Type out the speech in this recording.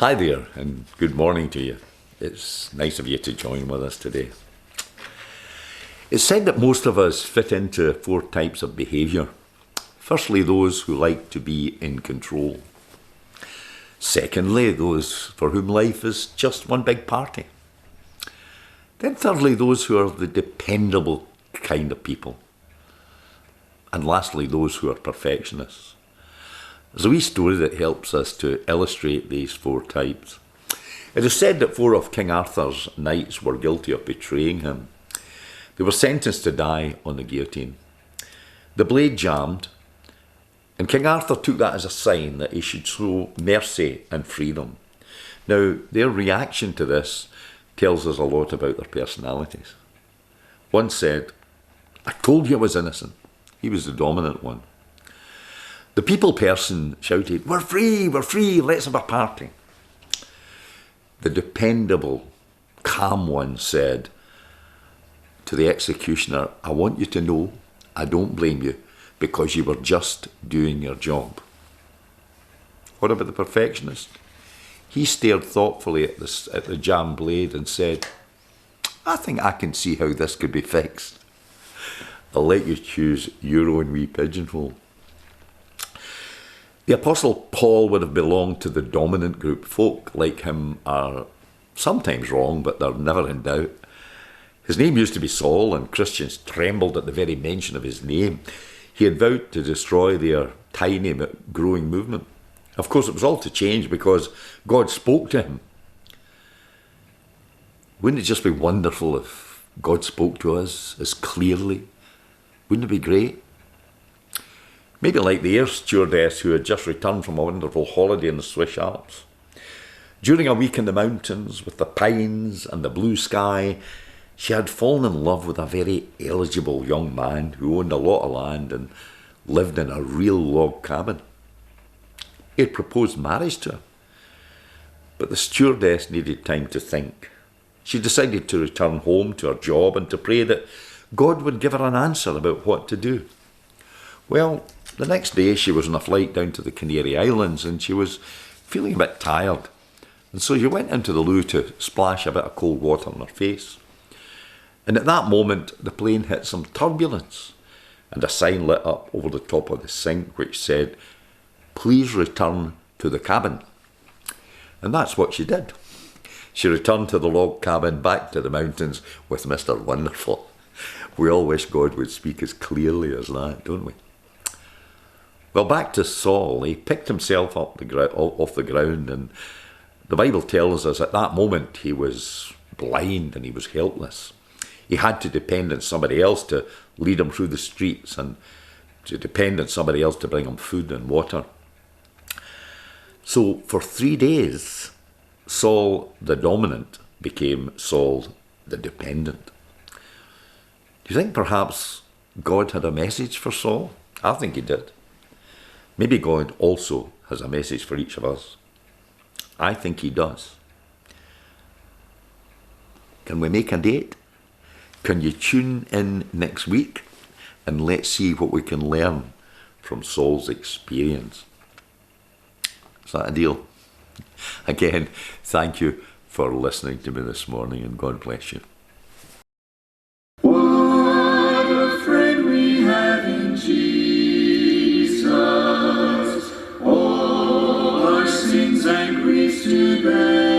Hi there, and good morning to you. It's nice of you to join with us today. It's said that most of us fit into 4 types of behaviour. Firstly, those who like to be in control. Secondly, those for whom life is just one big party. Then thirdly, those who are the dependable kind of people. And lastly, those who are perfectionists. There's a wee story that helps us to illustrate these 4 types. It is said that 4 of King Arthur's knights were guilty of betraying him. They were sentenced to die on the guillotine. The blade jammed, and King Arthur took that as a sign that he should show mercy and free them. Now, their reaction to this tells us a lot about their personalities. One said, "I told you I was innocent." He was the dominant one. The people person shouted, we're free, let's have a party." The dependable, calm one said to the executioner, "I want you to know I don't blame you because you were just doing your job." What about the perfectionist? He stared thoughtfully at the jammed blade and said, "I think I can see how this could be fixed." I'll let you choose your own wee pigeonhole. The Apostle Paul would have belonged to the dominant group. Folk like him are sometimes wrong, but they're never in doubt. His name used to be Saul, and Christians trembled at the very mention of his name. He had vowed to destroy their tiny but growing movement. Of course, it was all to change because God spoke to him. Wouldn't it just be wonderful if God spoke to us as clearly? Wouldn't it be great? Maybe like the air stewardess who had just returned from a wonderful holiday in the Swiss Alps. During a week in the mountains with the pines and the blue sky, she had fallen in love with a very eligible young man who owned a lot of land and lived in a real log cabin. He had proposed marriage to her, but the stewardess needed time to think. She decided to return home to her job and to pray that God would give her an answer about what to do. Well, the next day she was on a flight down to the Canary Islands and she was feeling a bit tired. And so she went into the loo to splash a bit of cold water on her face. And at that moment, the plane hit some turbulence and a sign lit up over the top of the sink which said, "Please return to the cabin." And that's what she did. She returned to the log cabin back to the mountains with Mr. Wonderful. We all wish God would speak as clearly as that, don't we? Well, back to Saul. He picked himself up off the ground, and the Bible tells us at that moment he was blind and he was helpless. He had to depend on somebody else to lead him through the streets and to depend on somebody else to bring him food and water. So for 3 days, Saul the dominant became Saul the dependent. Do you think perhaps God had a message for Saul? I think he did. Maybe God also has a message for each of us. I think he does. Can we make a date? Can you tune in next week? And let's see what we can learn from Saul's experience. Is that a deal? Again, thank you for listening to me this morning, and God bless you. What a friend we have in Jesus. All our sins and griefs to bear.